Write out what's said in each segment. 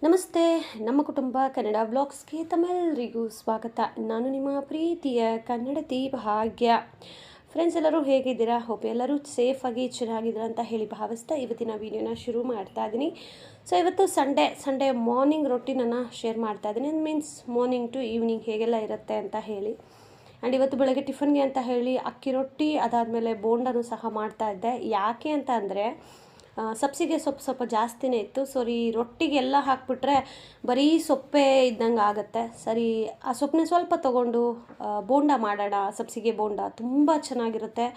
ನಮಸ್ತೆ. ನಮ್ಮ ಕುಟುಂಬ ಕನ್ನಡ ವ್ಲಾಗ್ಸ್ಗೆ ತಮ್ಮೆಲ್ಲರಿಗೂ ಸ್ವಾಗತ. ನಾನು ನಿಮ್ಮ ಪ್ರೀತಿಯ ಕನ್ನಡತಿ ಭಾಗ್ಯ. ಫ್ರೆಂಡ್ಸ್, ಎಲ್ಲರೂ ಹೇಗಿದ್ದೀರಾ? ಹೋಪ್ ಎಲ್ಲರೂ ಸೇಫಾಗಿ ಚೆನ್ನಾಗಿದ್ದೀರಾ ಅಂತ ಹೇಳಿ ಭಾವಿಸ್ತಾ ಇವತ್ತಿನ ವೀಡಿಯೋನ ಶುರು ಮಾಡ್ತಾ ಇದ್ದೀನಿ. ಸೊ ಇವತ್ತು ಸಂಡೇ ಮಾರ್ನಿಂಗ್ ರೊಟೀನನ್ನು ಶೇರ್ ಮಾಡ್ತಾ ಇದ್ದೀನಿ. ಮೀನ್ಸ್ ಮಾರ್ನಿಂಗ್ ಟು ಈವ್ನಿಂಗ್ ಹೇಗೆಲ್ಲ ಇರುತ್ತೆ ಅಂತ ಹೇಳಿ. ಆ್ಯಂಡ್ ಇವತ್ತು ಬೆಳಗ್ಗೆ ಟಿಫನ್ಗೆ ಅಂತ ಹೇಳಿ ಅಕ್ಕಿ ರೊಟ್ಟಿ, ಅದಾದಮೇಲೆ ಬೋಂಡನೂ ಸಹ ಮಾಡ್ತಾ ಇದ್ದೆ. ಯಾಕೆ ಅಂತ ಅಂದರೆ ಸಬ್ಸಿಗೆ ಸೊಪ್ಪು ಸ್ವಲ್ಪ ಜಾಸ್ತಿನೇ ಇತ್ತು. ಸರಿ, ರೊಟ್ಟಿಗೆಲ್ಲ ಹಾಕ್ಬಿಟ್ರೆ ಬರೀ ಸೊಪ್ಪೇ ಇದ್ದಂಗೆ ಆಗುತ್ತೆ. ಸರಿ, ಆ ಸೊಪ್ಪನ್ನ ಸ್ವಲ್ಪ ತೊಗೊಂಡು ಬೋಂಡ ಮಾಡೋಣ. ಸಬ್ಸಿಗೆ ಬೋಂಡ ತುಂಬ ಚೆನ್ನಾಗಿರುತ್ತೆ.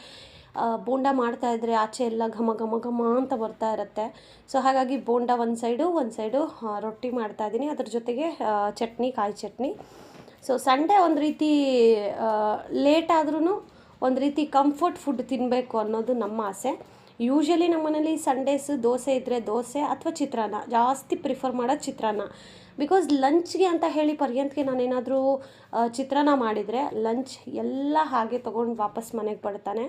ಬೋಂಡ ಮಾಡ್ತಾಯಿದ್ರೆ ಆಚೆ ಎಲ್ಲ ಘಮ ಘಮ ಘಮ ಅಂತ ಬರ್ತಾ ಇರುತ್ತೆ. ಸೊ ಹಾಗಾಗಿ ಬೋಂಡ ಒಂದು ಸೈಡು ರೊಟ್ಟಿ ಮಾಡ್ತಾಯಿದ್ದೀನಿ. ಅದ್ರ ಜೊತೆಗೆ ಚಟ್ನಿ, ಕಾಯಿ ಚಟ್ನಿ. ಸೊ ಸಂಡೇ ಒಂದು ರೀತಿ ಲೇಟ್ ಆದ್ರೂ ಒಂದು ರೀತಿ ಕಂಫರ್ಟ್ ಫುಡ್ ತಿನ್ನಬೇಕು ಅನ್ನೋದು ನಮ್ಮ ಆಸೆ. ಯೂಶ್ವಲಿ ನಮ್ಮ ಮನೇಲಿ ಸಂಡೇಸ್ ದೋಸೆ ಇದ್ದರೆ ದೋಸೆ ಅಥವಾ ಚಿತ್ರಾನ್ನ ಜಾಸ್ತಿ ಪ್ರಿಫರ್ ಮಾಡೋದು ಚಿತ್ರಾನ್ನ. ಬಿಕಾಸ್ ಲಂಚ್ಗೆ ಅಂತ ಹೇಳಿ ಪರ್ಯಂತಕ್ಕೆ ನಾನೇನಾದರೂ ಚಿತ್ರಾನ್ನ ಮಾಡಿದರೆ ಲಂಚ್ ಎಲ್ಲ ಹಾಗೆ ತೊಗೊಂಡು ವಾಪಸ್ ಮನೆಗೆ ಬರ್ತಾನೆ.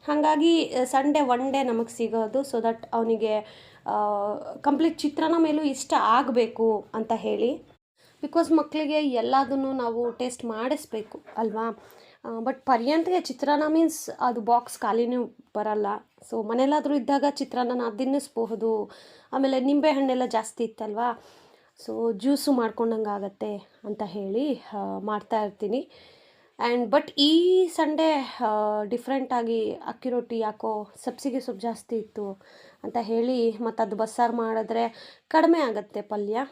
ಹಾಗಾಗಿ ಸಂಡೇ ಒನ್ ಡೇ ನಮಗೆ ಸಿಗೋದು, ಸೊ ದಟ್ ಅವನಿಗೆ ಕಂಪ್ಲೀಟ್ ಚಿತ್ರಾನ್ನ ಮೇಲೂ ಇಷ್ಟ ಆಗಬೇಕು ಅಂತ ಹೇಳಿ. ಬಿಕಾಸ್ ಮಕ್ಕಳಿಗೆ ಎಲ್ಲದನ್ನು ನಾವು ಟೇಸ್ಟ್ ಮಾಡಿಸ್ಬೇಕು ಅಲ್ವಾ. ಬಟ್ ಪರ್ಯಂತಗೆ ಚಿತ್ರಾನ್ನ ಮೀನ್ಸ್ ಅದು ಬಾಕ್ಸ್ ಖಾಲಿನೂ ಬರಲ್ಲ. ಸೊ ಮನೇಲಾದರೂ ಇದ್ದಾಗ ಚಿತ್ರಾನ್ನ ತಿನ್ನಿಸ್ಬಹುದು. ಆಮೇಲೆ ನಿಂಬೆಹಣ್ಣೆಲ್ಲ ಜಾಸ್ತಿ ಇತ್ತಲ್ವಾ, ಸೊ ಜ್ಯೂಸು ಮಾಡ್ಕೊಂಡಂಗೆ ಆಗತ್ತೆ ಅಂತ ಹೇಳಿ ಮಾಡ್ತಾ ಇರ್ತೀನಿ. ಬಟ್ ಈ ಸಂಡೇ ಡಿಫ್ರೆಂಟಾಗಿ ಅಕ್ಕಿ ರೊಟ್ಟಿ ಯಾಕೋ ಸಬ್ಸಿಗೆ ಸೊಪ್ಪು ಜಾಸ್ತಿ ಇತ್ತು ಅಂತ ಹೇಳಿ, ಮತ್ತು ಅದು ಬಸ್ಸಾರು ಮಾಡಿದ್ರೆ ಕಡಿಮೆ ಆಗುತ್ತೆ ಪಲ್ಯ.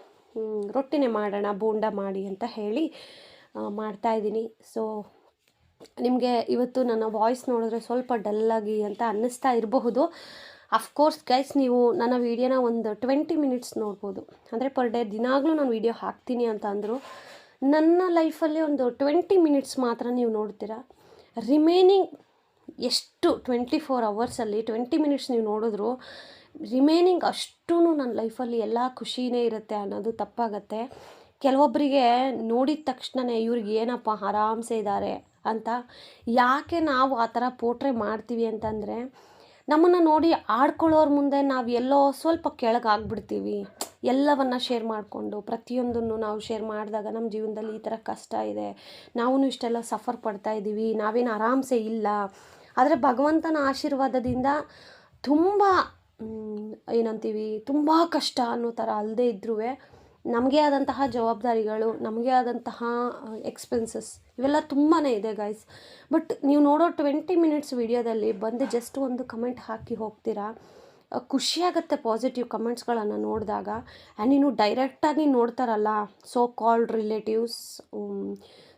ರೊಟ್ಟಿನೇ ಮಾಡೋಣ, ಬೋಂಡ ಮಾಡಿ ಅಂತ ಹೇಳಿ ಮಾಡ್ತಾಯಿದ್ದೀನಿ. ಸೊ ನಿಮಗೆ ಇವತ್ತು ನನ್ನ ವಾಯ್ಸ್ ನೋಡಿದ್ರೆ ಸ್ವಲ್ಪ ಡಲ್ಲಾಗಿ ಅಂತ ಅನ್ನಿಸ್ತಾ ಇರಬಹುದು. ಅಫ್ಕೋರ್ಸ್ ಗೈಸ್, ನೀವು ನನ್ನ ವೀಡಿಯೋನ ಒಂದು 20 ಮಿನಿಟ್ಸ್ ನೋಡ್ಬೋದು. ಅಂದರೆ ಪರ್ ಡೇ ದಿನಾಗಲೂ ನಾನು ವೀಡಿಯೋ ಹಾಕ್ತೀನಿ ಅಂತ ಅಂದರು. ನನ್ನ ಲೈಫಲ್ಲಿ ಒಂದು 20 ಮಿನಿಟ್ಸ್ ಮಾತ್ರ ನೀವು ನೋಡ್ತೀರಾ. ರಿಮೈನಿಂಗ್ ಎಷ್ಟು 24 ಅವರ್ಸಲ್ಲಿ 20 ಮಿನಿಟ್ಸ್ ನೀವು ನೋಡಿದ್ರು ರಿಮೈನಿಂಗ್ ಅಷ್ಟೂ ನನ್ನ ಲೈಫಲ್ಲಿ ಎಲ್ಲ ಖುಷಿನೇ ಇರುತ್ತೆ ಅನ್ನೋದು ತಪ್ಪಾಗತ್ತೆ. ಕೆಲವೊಬ್ಬರಿಗೆ ನೋಡಿದ ತಕ್ಷಣವೇ ಇವ್ರಿಗೆ ಏನಪ್ಪ ಆರಾಮ್ಸೆ ಇದ್ದಾರೆ ಅಂತ. ಯಾಕೆ ನಾವು ಆ ಥರ ಪೋಟ್ರೆ ಮಾಡ್ತೀವಿ ಅಂತಂದರೆ, ನಮ್ಮನ್ನು ನೋಡಿ ಆಡ್ಕೊಳ್ಳೋರ ಮುಂದೆ ನಾವು ಎಲ್ಲೋ ಸ್ವಲ್ಪ ಕೆಳಗಾಗ್ಬಿಡ್ತೀವಿ. ಎಲ್ಲವನ್ನು ಶೇರ್ ಮಾಡಿಕೊಂಡು ಪ್ರತಿಯೊಂದನ್ನು ನಾವು ಶೇರ್ ಮಾಡಿದಾಗ ನಮ್ಮ ಜೀವನದಲ್ಲಿ ಈ ಥರ ಕಷ್ಟ ಇದೆ, ನಾವು ಇಷ್ಟೆಲ್ಲ ಸಫರ್ ಪಡ್ತಾ ಇದ್ದೀವಿ, ನಾವೇನು ಆರಾಮ್ಸೆ ಇಲ್ಲ. ಆದರೆ ಭಗವಂತನ ಆಶೀರ್ವಾದದಿಂದ ತುಂಬ ಏನಂತೀವಿ, ತುಂಬ ಕಷ್ಟ ಅನ್ನೋ ಥರ ಅಲ್ಲದೆ ಇದ್ರೂ ನಮಗೆ ಆದಂತಹ ಜವಾಬ್ದಾರಿಗಳು, ನಮಗೆ ಆದಂತಹ ಎಕ್ಸ್ಪೆನ್ಸಸ್ ಇವೆಲ್ಲ ತುಂಬಾ ಇದೆ ಗೈಸ್. ಬಟ್ ನೀವು ನೋಡೋ 20 ಮಿನಿಟ್ಸ್ ವೀಡಿಯೋದಲ್ಲಿ ಬಂದು ಜಸ್ಟ್ ಒಂದು ಕಮೆಂಟ್ ಹಾಕಿ ಹೋಗ್ತೀರಾ. ಖುಷಿಯಾಗುತ್ತೆ ಪಾಸಿಟಿವ್ ಕಮೆಂಟ್ಸ್ಗಳನ್ನು ನೋಡಿದಾಗ. ಆ್ಯಂಡ್ ನೀನು ಡೈರೆಕ್ಟಾಗಿ ನೋಡ್ತಾರಲ್ಲ ಸೋ ಕಾಲ್ಡ್ ರಿಲೇಟಿವ್ಸ್,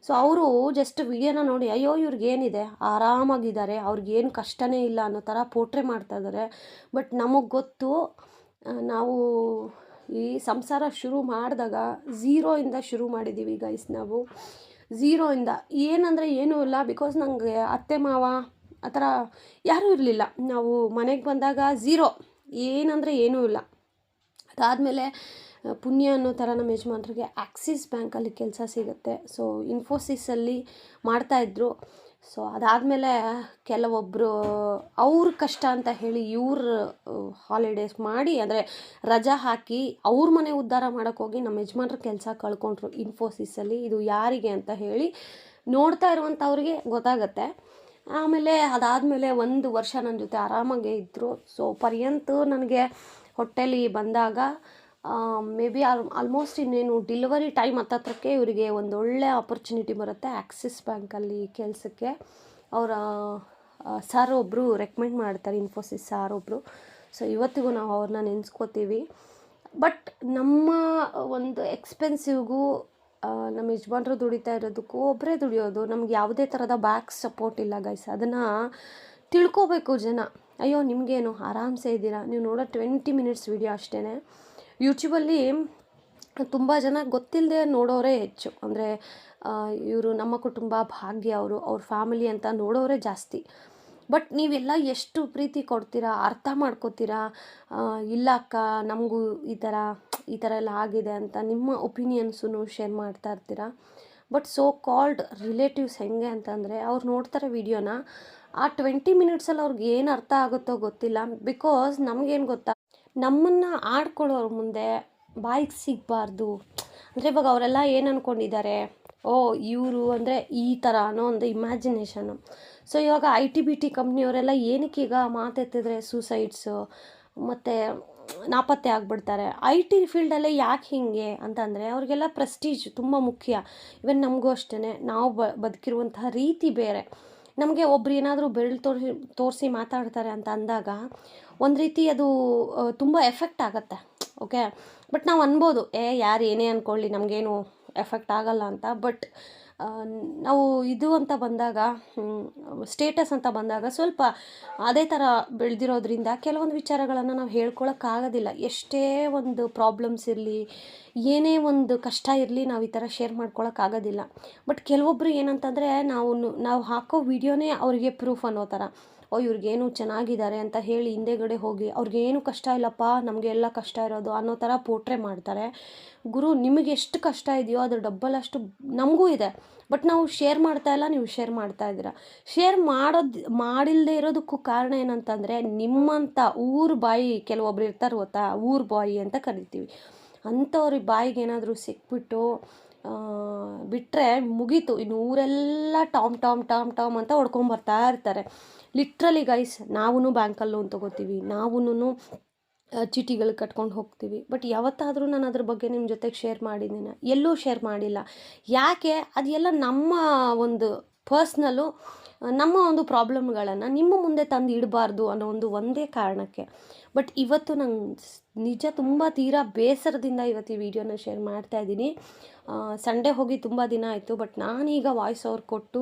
ಸೊ ಅವರು ಜಸ್ಟ್ ವಿಡಿಯೋನ ನೋಡಿ ಅಯ್ಯೋ ಇವ್ರಿಗೇನಿದೆ, ಆರಾಮಾಗಿದ್ದಾರೆ, ಅವ್ರಿಗೇನು ಕಷ್ಟನೇ ಇಲ್ಲ ಅನ್ನೋ ಥರ ಪೋಟ್ರೆ ಮಾಡ್ತಾಯಿದ್ದಾರೆ. ಬಟ್ ನಮಗೆ ಗೊತ್ತು, ನಾವು ಈ ಸಂಸಾರ ಶುರು ಮಾಡಿದಾಗ ಝೀರೋಯಿಂದ ಶುರು ಮಾಡಿದ್ದೀವಿ ಗೈಸ್. ನಾವು ಝೀರೋಯಿಂದ ಏನಂದರೆ ಏನೂ ಇಲ್ಲ. ಬಿಕಾಸ್ ನನಗೆ ಅತ್ತೆ ಮಾವ ಆ ಥರ ಯಾರೂ ಇರಲಿಲ್ಲ. ನಾವು ಮನೆಗೆ ಬಂದಾಗ ಝೀರೋ, ಏನಂದರೆ ಏನೂ ಇಲ್ಲ. ಅದಾದಮೇಲೆ ಪುಣ್ಯ ಅನ್ನೋ ಥರ ನಮ್ಮ ಯಜಮಾನ್ರಿಗೆ ಆ್ಯಕ್ಸಿಸ್ ಬ್ಯಾಂಕಲ್ಲಿ ಕೆಲಸ ಸಿಗುತ್ತೆ. ಸೊ ಇನ್ಫೋಸಿಸಲ್ಲಿ ಮಾಡ್ತಾಯಿದ್ರು. ಸೊ ಅದಾದಮೇಲೆ ಕೆಲವೊಬ್ಬರು ಅವ್ರ ಕಷ್ಟ ಅಂತ ಹೇಳಿ ಇವ್ರ ಹಾಲಿಡೇಸ್ ಮಾಡಿ, ಅಂದರೆ ರಜಾ ಹಾಕಿ ಅವ್ರ ಮನೆ ಉದ್ಧಾರ ಮಾಡೋಕ್ಕೋಗಿ ನಮ್ಮ ಯಜಮಾನ್ರ ಕೆಲಸ ಕಳ್ಕೊಂಡ್ರು ಇನ್ಫೋಸಿಸಲ್ಲಿ. ಇದು ಯಾರಿಗೆ ಅಂತ ಹೇಳಿ ನೋಡ್ತಾ ಇರುವಂಥವ್ರಿಗೆ ಗೊತ್ತಾಗತ್ತೆ. ಆಮೇಲೆ ಅದಾದಮೇಲೆ 1 ವರ್ಷ ನನ್ನ ಜೊತೆ ಆರಾಮಾಗೇ ಇದ್ದರು. ಸೊ ಪರ್ಯಂತ ನನಗೆ ಹೊಟ್ಟೆಲಿ ಬಂದಾಗ ಮೇ ಬಿ ಆಲ್ಮೋಸ್ಟ್ ಇನ್ನೇನು ಡೆಲಿವರಿ ಟೈಮ್ ಹತ್ತತ್ರಕ್ಕೆ ಇವರಿಗೆ ಒಂದು ಒಳ್ಳೆ ಆಪರ್ಚುನಿಟಿ ಬರುತ್ತೆ ಆ್ಯಕ್ಸಿಸ್ ಬ್ಯಾಂಕಲ್ಲಿ ಕೆಲಸಕ್ಕೆ. ಅವರ ಸಾರ್ ಒಬ್ಬರು ರೆಕಮೆಂಡ್ ಮಾಡ್ತಾರೆ, ಇನ್ಫೋಸಿಸ್ ಸಾರ್ ಒಬ್ಬರು. ಸೊ ಇವತ್ತಿಗೂ ನಾವು ಅವ್ರನ್ನ ನೆನೆಸ್ಕೋತೀವಿ. ಬಟ್ ನಮ್ಮ ಒಂದು ಎಕ್ಸ್ಪೆನ್ಸಿವ್ಗೂ ನಮ್ಮ ಯಜಮಾನ್ರು ದುಡಿತಾ ಇರೋದಕ್ಕೂ ಒಬ್ಬರೇ ದುಡಿಯೋದು, ನಮ್ಗೆ ಯಾವುದೇ ಥರದ ಬ್ಯಾಕ್ ಸಪೋರ್ಟ್ ಇಲ್ಲ ಗೈಸ್. ಅದನ್ನು ತಿಳ್ಕೋಬೇಕು ಜನ. ಅಯ್ಯೋ ನಿಮಗೇನು ಆರಾಮ್ಸೆ ಇದ್ದೀರಾ, ನೀವು ನೋಡೋ 20 ಮಿನಿಟ್ಸ್ ವೀಡಿಯೋ ಅಷ್ಟೇ. ಯೂಟ್ಯೂಬಲ್ಲಿ ತುಂಬ ಜನ ಗೊತ್ತಿಲ್ಲದೆ ನೋಡೋರೇ ಹೆಚ್ಚು. ಅಂದರೆ ಇವರು ನಮ್ಮ ಕುಟುಂಬ ಭಾಗ್ಯ, ಅವ್ರ ಫ್ಯಾಮಿಲಿ ಅಂತ ನೋಡೋರೇ ಜಾಸ್ತಿ. ಬಟ್ ನೀವೆಲ್ಲ ಎಷ್ಟು ಪ್ರೀತಿ ಕೊಡ್ತೀರಾ, ಅರ್ಥ ಮಾಡ್ಕೋತೀರಾ. ಇಲ್ಲ ಅಕ್ಕ, ನಮಗೂ ಈ ಥರ ಎಲ್ಲ ಆಗಿದೆ ಅಂತ ನಿಮ್ಮ ಒಪಿನಿಯನ್ಸನ್ನು ಶೇರ್ ಮಾಡ್ತಾ ಇರ್ತೀರಾ. ಬಟ್ ಸೋ ಕಾಲ್ಡ್ ರಿಲೇಟಿವ್ಸ್ ಹೆಂಗೆ ಅಂತಂದರೆ, ಅವ್ರು ನೋಡ್ತಾರೆ ವೀಡಿಯೋನ, ಆ 20 ಮಿನಿಟ್ಸಲ್ಲಿ ಅವ್ರಿಗೆ ಏನು ಅರ್ಥ ಆಗುತ್ತೋ ಗೊತ್ತಿಲ್ಲ. ಬಿಕಾಸ್ ನಮಗೇನು ಗೊತ್ತಾ, ನಮ್ಮನ್ನು ಆಡ್ಕೊಳ್ಳೋರ ಮುಂದೆ ಬಾಯಿಗೆ ಸಿಗಬಾರ್ದು. ಅಂದರೆ ಇವಾಗ ಅವರೆಲ್ಲ ಏನು ಅಂದ್ಕೊಂಡಿದ್ದಾರೆ, ಓ ಇವರು ಅಂದರೆ ಈ ಥರ ಅನ್ನೋ ಒಂದು ಇಮ್ಯಾಜಿನೇಷನ್ನು. ಸೊ ಇವಾಗ IT-BT ಕಂಪ್ನಿಯವರೆಲ್ಲ ಏನಕ್ಕೆ ಈಗ ಮಾತೆತ್ತಿದ್ರೆ ಸೂಸೈಡ್ಸು ಮತ್ತು ನಾಪತ್ತೆ ಆಗಿಬಿಡ್ತಾರೆ. IT ಫೀಲ್ಡಲ್ಲೇ ಯಾಕೆ ಹೀಗೆ ಅಂತಂದರೆ ಅವ್ರಿಗೆಲ್ಲ ಪ್ರೆಸ್ಟೀಜ್ ತುಂಬ ಮುಖ್ಯ. ಇವನ್ ನಮಗೂ ಅಷ್ಟೇ, ನಾವು ಬದುಕಿರುವಂತಹ ರೀತಿ ಬೇರೆ. ನಮಗೆ ಒಬ್ರು ಏನಾದರೂ ಬೆರಳು ತೋರಿಸಿ ಮಾತಾಡ್ತಾರೆ ಅಂತ ಅಂದಾಗ ಒಂದು ರೀತಿ ಅದು ತುಂಬ ಎಫೆಕ್ಟ್ ಆಗುತ್ತೆ. ಓಕೆ, ಬಟ್ ನಾವು ಅನ್ಬೋದು ಯಾರು ಏನೇ ಅಂದ್ಕೊಳ್ಳಿ ನಮಗೇನು ಎಫೆಕ್ಟ್ ಆಗಲ್ಲ ಅಂತ. ಬಟ್ ನಾವು ಇದು ಅಂತ ಬಂದಾಗ, ಸ್ಟೇಟಸ್ ಅಂತ ಬಂದಾಗ ಸ್ವಲ್ಪ ಅದೇ ಥರ ಬೆಳೆದಿರೋದ್ರಿಂದ ಕೆಲವೊಂದು ವಿಚಾರಗಳನ್ನು ನಾವು ಹೇಳ್ಕೊಳಕ್ಕಾಗೋದಿಲ್ಲ. ಎಷ್ಟೇ ಒಂದು ಪ್ರಾಬ್ಲಮ್ಸ್ ಇರಲಿ, ಏನೇ ಒಂದು ಕಷ್ಟ ಇರಲಿ, ನಾವು ಈ ಥರ ಶೇರ್ ಮಾಡ್ಕೊಳಕ್ಕಾಗೋದಿಲ್ಲ. ಬಟ್ ಕೆಲವೊಬ್ಬರು ಏನಂತಂದರೆ ನಾವು ಹಾಕೋ ವಿಡಿಯೋನೇ ಅವರಿಗೆ ಪ್ರೂಫ್ ಅನ್ನೋ ಥರ, ಓ ಇವ್ರಿಗೇನು ಚೆನ್ನಾಗಿದ್ದಾರೆ ಅಂತ ಹೇಳಿ ಹಿಂದೆಗಡೆ ಹೋಗಿ ಅವ್ರಿಗೇನು ಕಷ್ಟ ಇಲ್ಲಪ್ಪ, ನಮಗೆ ಎಲ್ಲ ಕಷ್ಟ ಇರೋದು ಅನ್ನೋ ಥರ ಪೋಟ್ರೆ ಮಾಡ್ತಾರೆ. ಗುರು, ನಿಮಗೆ ಎಷ್ಟು ಕಷ್ಟ ಇದೆಯೋ ಅದ್ರ ಡಬ್ಬಲ್ ಅಷ್ಟು ನಮಗೂ ಇದೆ. ಬಟ್ ನಾವು ಶೇರ್ ಮಾಡ್ತಾ ಇಲ್ಲ, ನೀವು ಶೇರ್ ಮಾಡ್ತಾ ಇದ್ದೀರಾ. ಶೇರ್ ಮಾಡಿಲ್ಲದೆ ಇರೋದಕ್ಕೂ ಕಾರಣ ಏನಂತಂದರೆ, ನಿಮ್ಮಂಥ ಊರು ಬಾಯಿ ಕೆಲವೊಬ್ರು ಇರ್ತಾರೆ ಗೊತ್ತಾ, ಊರು ಬಾಯಿ ಅಂತ ಕರಿತೀವಿ. ಅಂಥವ್ರಿಗೆ ಬಾಯಿಗೆ ಏನಾದರೂ ಸಿಕ್ಬಿಟ್ಟು ಬಿಟ್ಟರೆ ಮುಗೀತು. ಇನ್ನು ಊರೆಲ್ಲ ಟಾಮ್ ಟಾಮ್ ಟಾಮ್ ಟಾಮ್ ಅಂತ ಹೊಡ್ಕೊಂಬರ್ತಾ ಇರ್ತಾರೆ. ಲಿಟ್ರಲಿ ಗೈಸ್, ನಾವೂ ಬ್ಯಾಂಕಲ್ಲಿ ಲೋನ್ ತೊಗೋತೀವಿ, ನಾವೂ ಚೀಟಿಗಳು ಕಟ್ಕೊಂಡು ಹೋಗ್ತೀವಿ. ಬಟ್ ಯಾವತ್ತಾದರೂ ನಾನು ಅದ್ರ ಬಗ್ಗೆ ನಿಮ್ಮ ಜೊತೆಗೆ ಶೇರ್ ಮಾಡಿದ್ದೀನಿ? ಎಲ್ಲೂ ಶೇರ್ ಮಾಡಿಲ್ಲ. ಯಾಕೆ? ಅದೆಲ್ಲ ನಮ್ಮ ಒಂದು ಪರ್ಸ್ನಲ್ಲು, ನಮ್ಮ ಒಂದು ಪ್ರಾಬ್ಲಮ್ಗಳನ್ನು ನಿಮ್ಮ ಮುಂದೆ ತಂದು ಇಡಬಾರ್ದು ಅನ್ನೋ ಒಂದೇ ಕಾರಣಕ್ಕೆ. ಬಟ್ ಇವತ್ತು ನಂಗೆ ನಿಜ ತುಂಬ ತೀರಾ ಬೇಸರದಿಂದ ಇವತ್ತು ಈ ವಿಡಿಯೋನ ಶೇರ್ ಮಾಡ್ತಾಯಿದ್ದೀನಿ. ಸಂಡೇ ಹೋಗಿ ತುಂಬ ದಿನ ಆಯಿತು, ಬಟ್ ನಾನೀಗ ವಾಯ್ಸ್ ಓವರ್ ಕೊಟ್ಟು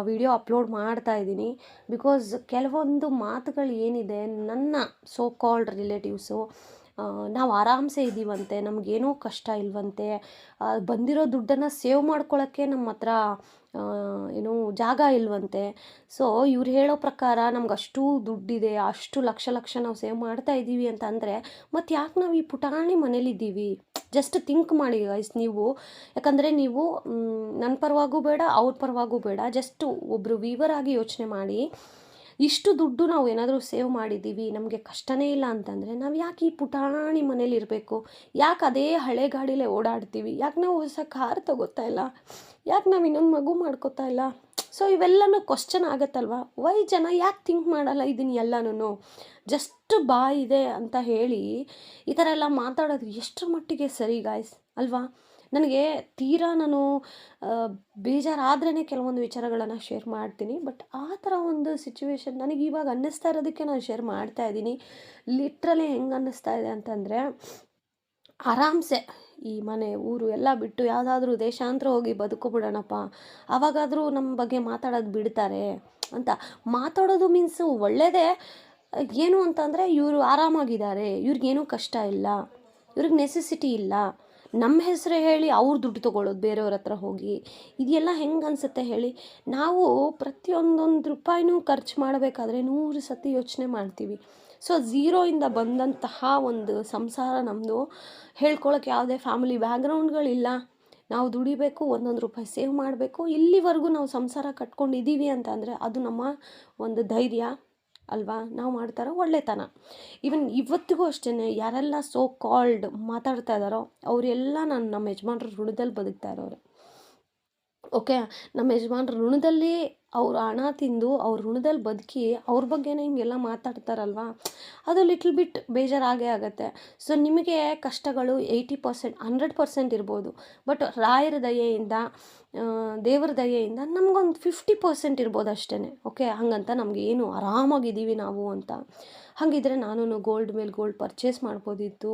ವಿಡಿಯೋ ಅಪ್ಲೋಡ್ ಮಾಡ್ತಾಯಿದ್ದೀನಿ. ಬಿಕಾಸ್ ಕೆಲವೊಂದು ಮಾತುಗಳು ಏನಿದೆ, ನನ್ನ ಸೋ ಕಾಲ್ಡ್ ರಿಲೇಟಿವ್ಸು ನಾವು ಆರಾಮ್ಸೆ ಇದ್ದೀವಂತೆ, ನಮಗೇನೂ ಕಷ್ಟ ಇಲ್ವಂತೆ, ಬಂದಿರೋ ದುಡ್ಡನ್ನು ಸೇವ್ ಮಾಡ್ಕೊಳ್ಳೋಕ್ಕೆ ನಮ್ಮ ಹತ್ರ ಏನು ಜಾಗ ಇಲ್ವಂತೆ. ಸೊ ಇವ್ರು ಹೇಳೋ ಪ್ರಕಾರ ನಮ್ಗೆ ಅಷ್ಟು ದುಡ್ಡಿದೆ, ಅಷ್ಟು ಲಕ್ಷ ನಾವು ಸೇವ್ ಮಾಡ್ತಾ ಇದ್ದೀವಿ ಅಂತ ಅಂದರೆ, ಮತ್ತು ಯಾಕೆ ನಾವು ಈ ಪುಟಾಣಿ ಮನೇಲಿದ್ದೀವಿ? ಜಸ್ಟ್ ಥಿಂಕ್ ಮಾಡಿ ಗೈಸ್ ನೀವು. ಯಾಕಂದರೆ ನೀವು ನನ್ನ ಪರವಾಗೂ ಬೇಡ, ಅವ್ರ ಪರವಾಗೂ ಬೇಡ, ಜಸ್ಟ್ ಒಬ್ಬರು ವೀವರ್ ಆಗಿ ಯೋಚನೆ ಮಾಡಿ. ಇಷ್ಟು ದುಡ್ಡು ನಾವು ಏನಾದರೂ ಸೇವ್ ಮಾಡಿದ್ದೀವಿ, ನಮಗೆ ಕಷ್ಟನೇ ಇಲ್ಲ ಅಂತಂದರೆ ನಾವು ಯಾಕೆ ಈ ಪುಟಾಣಿ ಮನೇಲಿ ಇರಬೇಕು? ಯಾಕೆ ಅದೇ ಹಳೆ ಗಾಡಿಲೇ ಓಡಾಡ್ತೀವಿ? ಯಾಕೆ ನಾವು ಹೊಸ ಕಾರ್ ತಗೋತಾ ಇಲ್ಲ? ಯಾಕೆ ನಾವು ಇನ್ನೊಂದು ಮಗು ಮಾಡ್ಕೋತಾ ಇಲ್ಲ? ಸೊ ಇವೆಲ್ಲನೂ ಕ್ವಶ್ಚನ್ ಆಗುತ್ತಲ್ವ. ವೈ ಜನ ಯಾಕೆ ಥಿಂಕ್ ಮಾಡಲ್ಲ ಇದನ್ನು ಎಲ್ಲನೂ? ಜಸ್ಟ್ ಬಾಯಿದೆ ಅಂತ ಹೇಳಿ ಈ ಥರ ಎಲ್ಲ ಮಾತಾಡೋದು ಎಷ್ಟರ ಮಟ್ಟಿಗೆ ಸರಿ ಗಾಯ್ಸ್ ಅಲ್ವಾ? ನನಗೆ ತೀರಾ ನಾನು ಬೇಜಾರಾದ್ರೇ ಕೆಲವೊಂದು ವಿಚಾರಗಳನ್ನು ಶೇರ್ ಮಾಡ್ತೀನಿ. ಬಟ್ ಆ ಥರ ಒಂದು ಸಿಚುವೇಶನ್ ನನಗೆ ಇವಾಗ ಅನ್ನಿಸ್ತಾ ಇರೋದಕ್ಕೆ ನಾನು ಶೇರ್ ಮಾಡ್ತಾ ಇದ್ದೀನಿ. ಲಿಟ್ರಲಿ ಹೆಂಗೆ ಅನ್ನಿಸ್ತಾ ಇದೆ ಅಂತಂದರೆ, ಆರಾಮ್ಸೆ ಈ ಮನೆ ಊರು ಎಲ್ಲ ಬಿಟ್ಟು ಯಾವುದಾದ್ರೂ ದೇಶಾಂತರ ಹೋಗಿ ಬದುಕೊಬಿಡೋಣಪ್ಪ, ಆವಾಗಾದರೂ ನಮ್ಮ ಬಗ್ಗೆ ಮಾತಾಡೋದು ಬಿಡ್ತಾರೆ ಅಂತ. ಮಾತಾಡೋದು ಮೀನ್ಸು ಒಳ್ಳೆಯದೇ. ಏನು ಅಂತಂದರೆ, ಇವರು ಆರಾಮಾಗಿದ್ದಾರೆ, ಇವ್ರಿಗೇನೂ ಕಷ್ಟ ಇಲ್ಲ, ಇವ್ರಿಗೆ ನೆಸೆಸಿಟಿ ಇಲ್ಲ, ನಮ್ಮ ಹೆಸರೇ ಹೇಳಿ ಅವ್ರು ದುಡ್ಡು ತೊಗೊಳ್ಳೋದು ಬೇರೆಯವ್ರ ಹತ್ರ ಹೋಗಿ, ಇದೆಲ್ಲ ಹೆಂಗೆ ಅನಿಸುತ್ತೆ ಹೇಳಿ? ನಾವು ಪ್ರತಿಯೊಂದೊಂದು ರೂಪಾಯಿನೂ ಖರ್ಚು ಮಾಡಬೇಕಾದ್ರೆ 100 ಸತಿ ಯೋಚನೆ ಮಾಡ್ತೀವಿ. ಸೊ ಝೀರೋಯಿಂದ ಬಂದಂತಹ ಒಂದು ಸಂಸಾರ ನಮ್ಮದು. ಹೇಳ್ಕೊಳಕ್ಕೆ ಯಾವುದೇ ಫ್ಯಾಮಿಲಿ ಬ್ಯಾಕ್ಗ್ರೌಂಡ್ಗಳಿಲ್ಲ. ನಾವು ದುಡಿಬೇಕು, ಒಂದೊಂದು ರೂಪಾಯಿ ಸೇವ್ ಮಾಡಬೇಕು. ಇಲ್ಲಿವರೆಗೂ ನಾವು ಸಂಸಾರ ಕಟ್ಕೊಂಡಿದ್ದೀವಿ ಅಂತ ಅಂದರೆ ಅದು ನಮ್ಮ ಒಂದು ಧೈರ್ಯ ಅಲ್ವಾ? ನಾವು ಮಾಡ್ತಾರೋ ಒಳ್ಳೆತನ. ಈವನ್ ಇವತ್ತಿಗೂ ಅಷ್ಟೇ, ಯಾರೆಲ್ಲ ಸೋ ಕಾಲ್ಡ್ ಮಾತಾಡ್ತಾ ಇದ್ದಾರೋ ಅವರೆಲ್ಲ ನಮ್ಮ ಯಜಮಾನ್ರ ಋಣದಲ್ಲಿ ಬದುಕ್ತಾ ಇರೋರು. ಓಕೆ, ನಮ್ಮ ಯಜಮಾನ್ರ ಋಣದಲ್ಲಿ ಅವ್ರು ಹಣ ತಿಂದು ಅವ್ರ ಋಣದಲ್ಲಿ ಬದುಕಿ ಅವ್ರ ಬಗ್ಗೆನೇ ಹಿಂಗೆಲ್ಲ ಮಾತಾಡ್ತಾರಲ್ವ, ಅದು ಲಿಟ್ಲ್ ಬಿಟ್ ಬೇಜಾರಾಗೇ ಆಗುತ್ತೆ. ಸೊ ನಿಮಗೆ ಕಷ್ಟಗಳು 80%, 100% ಇರ್ಬೋದು. ಬಟ್ ರಾಯರ ದಯೆಯಿಂದ, ದೇವರ ದಯೆಯಿಂದ ನಮಗೊಂದು 50% ಇರ್ಬೋದು ಅಷ್ಟೇ. ಓಕೆ, ಹಾಗಂತ ನಮಗೆ ಏನು ಆರಾಮಾಗಿದ್ದೀವಿ ನಾವು ಅಂತ. ಹಾಗಿದ್ರೆ ನಾನು ಗೋಲ್ಡ್ ಮೇಲೆ ಗೋಲ್ಡ್ ಪರ್ಚೇಸ್ ಮಾಡ್ಬೋದಿತ್ತು,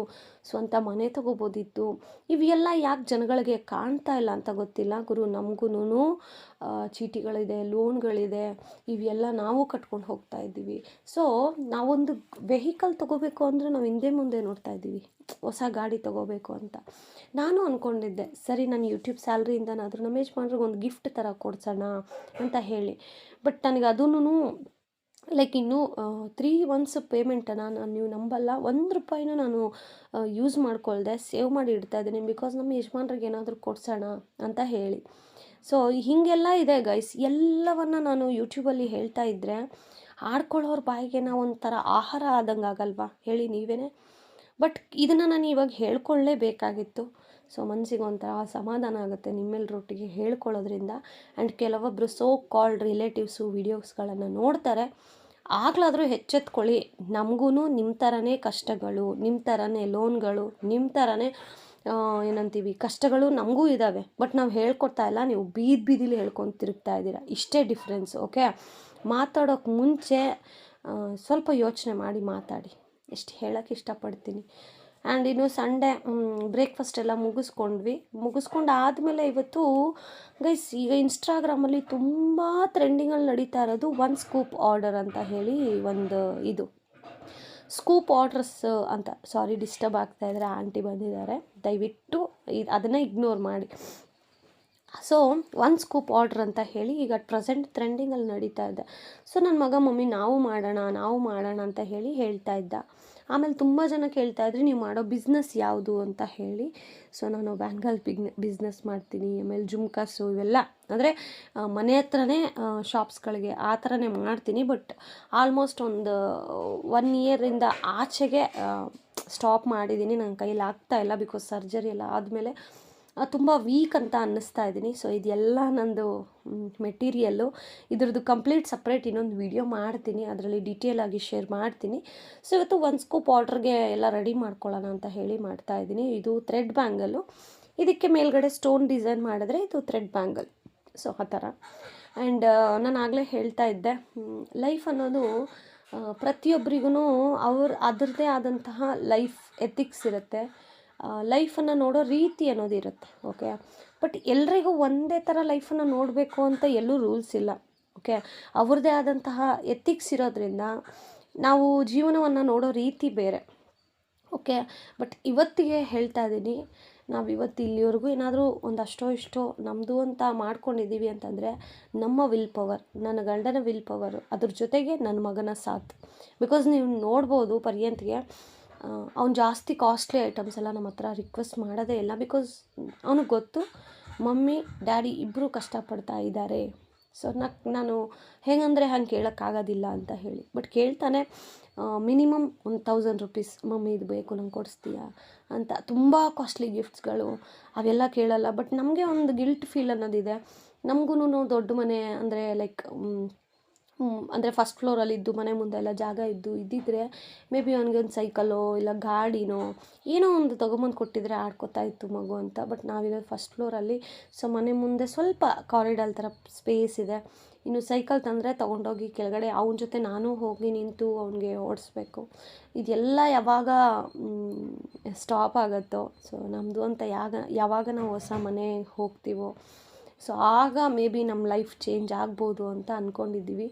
ಸ್ವಂತ ಮನೆ ತೊಗೋಬೋದಿತ್ತು. ಇವೆಲ್ಲ ಯಾಕೆ ಜನಗಳಿಗೆ ಕಾಣ್ತಾ ಇಲ್ಲ ಅಂತ ಗೊತ್ತಿಲ್ಲ ಗುರು. ನಮಗೂ ಚೀಟಿಗಳಿದೆ, ಲೋನ್ಗಳಿದೆ, ಇವೆಲ್ಲ ನಾವು ಕಟ್ಕೊಂಡು ಹೋಗ್ತಾ ಇದ್ದೀವಿ. ಸೊ ನಾವೊಂದು ವೆಹಿಕಲ್ ತೊಗೋಬೇಕು ಅಂದರೆ ನಾವು ಹಿಂದೆ ಮುಂದೆ ನೋಡ್ತಾ ಇದ್ದೀವಿ, ಹೊಸ ಗಾಡಿ ತೊಗೋಬೇಕು ಅಂತ. ನಾನು ಅಂದ್ಕೊಂಡಿದ್ದೆ, ಸರಿ ನಾನು ಯೂಟ್ಯೂಬ್ ಸ್ಯಾಲ್ರಿಯಿಂದನಾದರೂ ನಮ್ಮ ಯಜಮಾನ್ರಿಗೆ ಒಂದು ಗಿಫ್ಟ್ ಥರ ಕೊಡ್ಸೋಣ ಅಂತ ಹೇಳಿ. ಬಟ್ ನನಗೆ ಅದೂ ಲೈಕ್ ಇನ್ನೂ 3 months ಪೇಮೆಂಟನ್ನು ನೀವು ನಂಬಲ್ಲ, 1 ರೂಪಾಯಿನೂ ನಾನು ಯೂಸ್ ಮಾಡ್ಕೊಳ್ದೆ ಸೇವ್ ಮಾಡಿ ಇಡ್ತಾ ಇದ್ದೀನಿ. ಬಿಕಾಸ್ ನಮ್ಮ ಯಜಮಾನ್ರಿಗೆ ಏನಾದರೂ ಕೊಡ್ಸೋಣ ಅಂತ ಹೇಳಿ. ಸೊ ಹೀಗೆಲ್ಲ ಇದೆ ಗೈಸ್. ಎಲ್ಲವನ್ನು ನಾನು ಯೂಟ್ಯೂಬಲ್ಲಿ ಹೇಳ್ತಾ ಇದ್ದರೆ ಆಡ್ಕೊಳ್ಳೋರ ಬಾಯಿಗೆ ನಾವು ಒಂಥರ ಆಹಾರ ಆದಂಗೆ ಆಗಲ್ವಾ ಹೇಳಿ ನೀವೇ? ಬಟ್ ಇದನ್ನು ನಾನು ಇವಾಗ ಹೇಳ್ಕೊಳ್ಳೇಬೇಕಾಗಿತ್ತು. ಸೊ ಮನಸ್ಸಿಗೆ ಒಂಥರ ಸಮಾಧಾನ ಆಗುತ್ತೆ ನಿಮ್ಮೆಲ್ಲರೊಟ್ಟಿಗೆ ಹೇಳ್ಕೊಳ್ಳೋದ್ರಿಂದ. ಆ್ಯಂಡ್ ಕೆಲವೊಬ್ಬರು ಸೋ ಕಾಲ್ಡ್ ರಿಲೇಟಿವ್ಸು ವೀಡಿಯೋಸ್ಗಳನ್ನು ನೋಡ್ತಾರೆ. ಆಗಲಾದರೂ ಎಚ್ಚೆತ್ಕೊಳ್ಳಿ, ನಮಗೂ ನಿಮ್ಮ ಥರನೇ ಕಷ್ಟಗಳು, ನಿಮ್ಮ ಥರನೇ ಲೋನ್ಗಳು, ನಿಮ್ಮ ಥರನೇ ಏನಂತೀವಿ ಕಷ್ಟಗಳು ನಮಗೂ ಇದ್ದಾವೆ. ಬಟ್ ನಾವು ಹೇಳ್ಕೊಡ್ತಾ ಇಲ್ಲ, ನೀವು ಬೀದಿಲಿ ಹೇಳ್ಕೊಂಡು ತಿರುಗ್ತಾ ಇದ್ದೀರಾ. ಇಷ್ಟೇ ಡಿಫ್ರೆನ್ಸ್. ಓಕೆ, ಮಾತಾಡೋಕ್ಕೆ ಮುಂಚೆ ಸ್ವಲ್ಪ ಯೋಚನೆ ಮಾಡಿ ಮಾತಾಡಿ, ಎಷ್ಟು ಹೇಳೋಕ್ಕೆ ಇಷ್ಟಪಡ್ತೀನಿ. ಆ್ಯಂಡ್ ಇನ್ನು ಸಂಡೇ ಬ್ರೇಕ್ಫಾಸ್ಟ್ ಎಲ್ಲ ಮುಗಿಸ್ಕೊಂಡು ಆದಮೇಲೆ ಇವತ್ತು ಗೈಸ್, ಈಗ ಇನ್ಸ್ಟಾಗ್ರಾಮಲ್ಲಿ ತುಂಬ ಟ್ರೆಂಡಿಂಗಲ್ಲಿ ನಡೀತಾ ಇರೋದು ಒನ್ ಸ್ಕೂಪ್ ಆರ್ಡರ್ ಅಂತ ಹೇಳಿ ಒಂದು ಇದು ಸ್ಕೂಪ್ ಆರ್ಡರ್ಸ್ ಅಂತ. ಸಾರಿ, ಡಿಸ್ಟರ್ಬ್ ಆಗ್ತಾಯಿದ್ರೆ ಆಂಟಿ ಬಂದಿದ್ದಾರೆ, ದಯವಿಟ್ಟು ಅದನ್ನು ಇಗ್ನೋರ್ ಮಾಡಿ. ಸೊ ಒನ್ ಸ್ಕೂಪ್ ಆರ್ಡ್ರ್ ಅಂತ ಹೇಳಿ ಈಗ ಪ್ರೆಸೆಂಟ್ ಟ್ರೆಂಡಿಂಗಲ್ಲಿ ನಡೀತಾ ಇದೆ. ಸೊ ನನ್ನ ಮಗ ಮಮ್ಮಿ ನಾವು ಮಾಡೋಣ ಅಂತ ಹೇಳ್ತಾ ಇದ್ದ. ಆಮೇಲೆ ತುಂಬ ಜನ ಕೇಳ್ತಾ ಇದ್ರಿ ನೀವು ಮಾಡೋ ಬಿಸ್ನೆಸ್ ಯಾವುದು ಅಂತ ಹೇಳಿ. ಸೊ ನಾನು ಬ್ಯಾಂಗಲ್ ಬಿಸ್ನೆಸ್ ಮಾಡ್ತೀನಿ, ಆಮೇಲೆ ಜುಮ್ಕಾಸು ಇವೆಲ್ಲ ಅಂದರೆ ಮನೆ ಹತ್ರನೇ ಶಾಪ್ಸ್ಗಳಿಗೆ ಆ ಥರನೇ ಮಾಡ್ತೀನಿ. ಬಟ್ ಆಲ್ಮೋಸ್ಟ್ ಒಂದು 1 ಇಯರಿಂದ ಆಚೆಗೆ ಸ್ಟಾಪ್ ಮಾಡಿದ್ದೀನಿ. ನನ್ನ ಕೈಯಲ್ಲಿ ಆಗ್ತಾಯಿಲ್ಲ, ಬಿಕಾಸ್ ಸರ್ಜರಿ ಎಲ್ಲ ಆದಮೇಲೆ ತುಂಬ ವೀಕ್ ಅಂತ ಅನ್ನಿಸ್ತಾ ಇದ್ದೀನಿ. ಸೊ ಇದೆಲ್ಲ ನಂದು ಮೆಟೀರಿಯಲ್ಲು, ಇದ್ರದ್ದು ಕಂಪ್ಲೀಟ್ ಸಪ್ರೇಟ್ ಇನ್ನೊಂದು ವಿಡಿಯೋ ಮಾಡ್ತೀನಿ, ಅದರಲ್ಲಿ ಡೀಟೇಲಾಗಿ ಶೇರ್ ಮಾಡ್ತೀನಿ. ಸೊ ಇವತ್ತು ಒಂದು ಸ್ಕೂಪ್ ಆರ್ಡ್ರಿಗೆ ಎಲ್ಲ ರೆಡಿ ಮಾಡ್ಕೊಳ್ಳೋಣ ಅಂತ ಹೇಳಿ ಮಾಡ್ತಾಯಿದ್ದೀನಿ. ಇದು ಥ್ರೆಡ್ ಬ್ಯಾಂಗಲ್ಲು, ಇದಕ್ಕೆ ಮೇಲ್ಗಡೆ ಸ್ಟೋನ್ ಡಿಸೈನ್ ಮಾಡಿದ್ರೆ ಇದು ಥ್ರೆಡ್ ಬ್ಯಾಂಗಲ್. ಸೊ ಆ ಥರ. ಆ್ಯಂಡ್ ನಾನು ಆಗಲೇ ಹೇಳ್ತಾ ಇದ್ದೆ, ಲೈಫ್ ಅನ್ನೋದು ಪ್ರತಿಯೊಬ್ಬರಿಗೂ ಅದರದ್ದೇ ಆದಂತಹ ಲೈಫ್ ಎಥಿಕ್ಸ್ ಇರುತ್ತೆ, ಲೈಫನ್ನು ನೋಡೋ ರೀತಿ ಅನ್ನೋದು ಇರುತ್ತೆ. ಓಕೆ, ಬಟ್ ಎಲ್ರಿಗೂ ಒಂದೇ ಥರ ಲೈಫನ್ನು ನೋಡಬೇಕು ಅಂತ ಎಲ್ಲೂ ರೂಲ್ಸ್ ಇಲ್ಲ. ಓಕೆ, ಅವ್ರದ್ದೇ ಆದಂತಹ ಎಥಿಕ್ಸ್ ಇರೋದ್ರಿಂದ ನಾವು ಜೀವನವನ್ನು ನೋಡೋ ರೀತಿ ಬೇರೆ. ಓಕೆ, ಬಟ್ ಇವತ್ತಿಗೆ ಹೇಳ್ತಾ ಇದ್ದೀನಿ, ನಾವು ಇವತ್ತು ಇಲ್ಲಿವರೆಗೂ ಏನಾದರೂ ಒಂದಷ್ಟೋ ಇಷ್ಟೋ ನಮ್ಮದು ಅಂತ ಮಾಡ್ಕೊಂಡಿದ್ದೀವಿ ಅಂತಂದರೆ ನಮ್ಮ ವಿಲ್ ಪವರ್, ನನ್ನ ಗಂಡನ ವಿಲ್ ಪವರು, ಅದ್ರ ಜೊತೆಗೆ ನನ್ನ ಮಗನ ಸಾಥ್. ಬಿಕಾಸ್ ನೀವು ನೋಡ್ಬೋದು ಪರ್ಯಂತ್ಗೆ ಅವ್ನು ಜಾಸ್ತಿ ಕಾಸ್ಟ್ಲಿ ಐಟಮ್ಸ್ ಎಲ್ಲ ನಮ್ಮ ಹತ್ರ ರಿಕ್ವೆಸ್ಟ್ ಮಾಡೋದೇ ಇಲ್ಲ. ಬಿಕಾಸ್ ಅವನಿಗೆ ಗೊತ್ತು ಮಮ್ಮಿ ಡ್ಯಾಡಿ ಇಬ್ಬರು ಕಷ್ಟಪಡ್ತಾ ಇದ್ದಾರೆ. ಸೊ ನಾನು ಹೇಗಂದರೆ ಹಂಗೆ ಕೇಳೋಕ್ಕಾಗೋದಿಲ್ಲ ಅಂತ ಹೇಳಿ. ಬಟ್ ಕೇಳ್ತಾನೆ, ಮಿನಿಮಮ್ 1000 ರೂಪೀಸ್, ಮಮ್ಮಿ ಇದು ಬೇಕು ನಂಗೆ ಕೊಡಿಸ್ತೀಯಾ ಅಂತ. ತುಂಬ ಕಾಸ್ಟ್ಲಿ ಗಿಫ್ಟ್ಸ್ಗಳು ಅವೆಲ್ಲ ಕೇಳಲ್ಲ. ಬಟ್ ನಮಗೆ ಒಂದು ಗಿಲ್ಟ್ ಫೀಲ್ ಅನ್ನೋದಿದೆ. ನಮಗೂ ದೊಡ್ಡ ಮನೆ ಅಂದರೆ ಲೈಕ್ ಅಂದರೆ ಫಸ್ಟ್ ಫ್ಲೋರಲ್ಲಿದ್ದು ಮನೆ ಮುಂದೆ ಎಲ್ಲ ಜಾಗ ಇದ್ದಿದ್ರೆ ಮೇ ಬಿ ಅವ್ನಿಗೊಂದು ಸೈಕಲ್ಲೋ ಇಲ್ಲ ಗಾಡಿನೋ ಏನೋ ಒಂದು ತೊಗೊಂಬಂದು ಕೊಟ್ಟಿದ್ರೆ ಆಡ್ಕೊತಾ ಇತ್ತು ಮಗು ಅಂತ. ಬಟ್ ನಾವಿರೋದು ಫಸ್ಟ್ ಫ್ಲೋರಲ್ಲಿ. ಸೊ ಮನೆ ಮುಂದೆ ಸ್ವಲ್ಪ ಕಾರಿಡಾರ್ ಥರ ಸ್ಪೇಸ್ ಇದೆ. ಇನ್ನು ಸೈಕಲ್ ತಂದರೆ ತೊಗೊಂಡೋಗಿ ಕೆಳಗಡೆ ಅವನ ಜೊತೆ ನಾನು ಹೋಗಿ ನಿಂತು ಅವನಿಗೆ ಓಡಿಸ್ಬೇಕು. ಇದೆಲ್ಲ ಯಾವಾಗ ಸ್ಟಾಪ್ ಆಗುತ್ತೋ, ಸೊ ನಮ್ಮದು ಅಂತ ಯಾವಾಗ ನಾವು ಹೊಸ ಮನೆಗೆ ಹೋಗ್ತೀವೋ, ಸೊ ಆಗ ಮೇ ಬಿ ನಮ್ಮ ಲೈಫ್ ಚೇಂಜ್ ಆಗ್ಬೋದು ಅಂತ ಅಂದ್ಕೊಂಡಿದ್ದೀವಿ.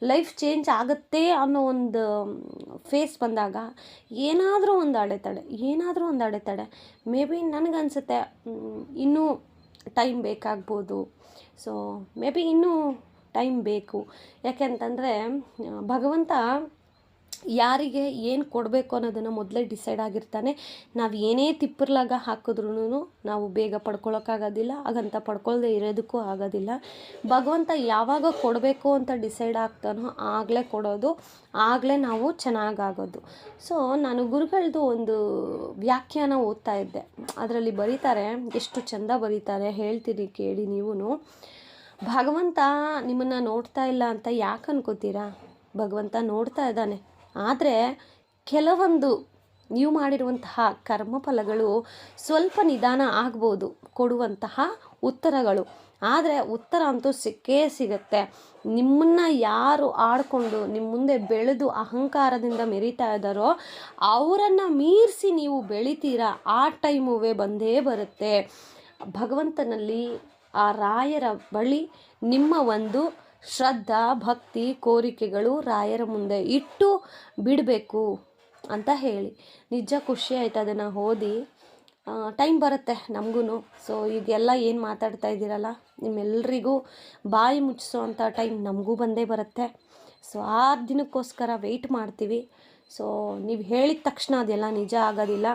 ಲೈಫ್ ಚೇಂಜ್ ಆಗುತ್ತೆ ಅನ್ನೋ ಒಂದು ಫೇಸ್ ಬಂದಾಗ ಏನಾದರೂ ಒಂದು ಅಡೆತಡೆ ಮೇ ಬಿ ನನಗನ್ಸುತ್ತೆ ಇನ್ನೂ ಟೈಮ್ ಬೇಕಾಗ್ಬೋದು. ಸೊ ಮೇ ಬಿ ಇನ್ನೂ ಟೈಮ್ ಬೇಕು. ಯಾಕೆಂತಂದರೆ ಭಗವಂತ ಯಾರಿಗೆ ಏನು ಕೊಡಬೇಕು ಅನ್ನೋದನ್ನು ಮೊದಲೇ ಡಿಸೈಡ್ ಆಗಿರ್ತಾನೆ. ನಾವು ಏನೇ ತಿಪ್ಪರ್ಲಾಗ ಹಾಕಿದ್ರೂ ನಾವು ಬೇಗ ಪಡ್ಕೊಳ್ಳೋಕ್ಕಾಗೋದಿಲ್ಲ, ಹಾಗಂತ ಪಡ್ಕೊಳ್ದೆ ಇರೋದಕ್ಕೂ ಆಗೋದಿಲ್ಲ. ಭಗವಂತ ಯಾವಾಗ ಕೊಡಬೇಕು ಅಂತ ಡಿಸೈಡ್ ಆಗ್ತಾನೋ ಆಗಲೇ ಕೊಡೋದು, ಆಗಲೇ ನಾವು ಚೆನ್ನಾಗಾಗೋದು. ಸೊ ನಾನು ಗುರುಗಳದ್ದು ಒಂದು ವ್ಯಾಖ್ಯಾನ ಓದ್ತಾ ಇದ್ದೆ. ಅದರಲ್ಲಿ ಬರೀತಾರೆ, ಎಷ್ಟು ಚೆಂದ ಬರೀತಾರೆ ಹೇಳ್ತೀನಿ ಕೇಳಿ ನೀವು. ಭಗವಂತ ನಿಮ್ಮನ್ನು ನೋಡ್ತಾ ಇಲ್ಲ ಅಂತ ಯಾಕೆ ಅನ್ಕೋತೀರಾ? ಭಗವಂತ ನೋಡ್ತಾ ಇದ್ದಾನೆ. ಆದರೆ ಕೆಲವೊಂದು ನೀವು ಮಾಡಿರುವಂತಹ ಕರ್ಮಫಲಗಳು ಸ್ವಲ್ಪ ನಿಧಾನ ಆಗ್ಬೋದು ಕೊಡುವಂತಹ ಉತ್ತರಗಳು. ಆದರೆ ಉತ್ತರ ಅಂತೂ ಸಿಕ್ಕೇ ಸಿಗುತ್ತೆ. ನಿಮ್ಮನ್ನು ಯಾರು ಆಡಿಕೊಂಡು ನಿಮ್ಮ ಮುಂದೆ ಬೆಳೆದು ಅಹಂಕಾರದಿಂದ ಮೆರೀತಾ ಇದ್ದಾರೋ ಅವರನ್ನು ಮೀರಿಸಿ ನೀವು ಬೆಳಿತೀರಾ, ಆ ಟೈಮುವೇ ಬಂದೇ ಬರುತ್ತೆ. ಭಗವಂತನಲ್ಲಿ, ಆ ರಾಯರ ಬಳಿ ನಿಮ್ಮ ಒಂದು ಶ್ರದ್ಧಾ ಭಕ್ತಿ ಕೋರಿಕೆಗಳು ರಾಯರ ಮುಂದೆ ಇಟ್ಟು ಬಿಡಬೇಕು ಅಂತ ಹೇಳಿ. ನಿಜ ಖುಷಿ ಆಯ್ತು ಅದನ್ನು ಓದಿ. ಟೈಮ್ ಬರುತ್ತೆ ನಮಗೂ. ಸೊ ಈಗೆಲ್ಲ ಏನು ಮಾತಾಡ್ತಾ ಇದ್ದೀರಲ್ಲ, ನಿಮ್ಮೆಲ್ಲರಿಗೂ ಬಾಯಿ ಮುಚ್ಚಿಸೋ ಅಂಥ ಟೈಮ್ ನಮಗೂ ಬಂದೇ ಬರುತ್ತೆ. ಸೊ ಆ ದಿನಕ್ಕೋಸ್ಕರ ವೆಯ್ಟ್ ಮಾಡ್ತೀವಿ. ಸೊ ನೀವು ಹೇಳಿದ ತಕ್ಷಣ ಅದೆಲ್ಲ ನಿಜ ಆಗೋದಿಲ್ಲ.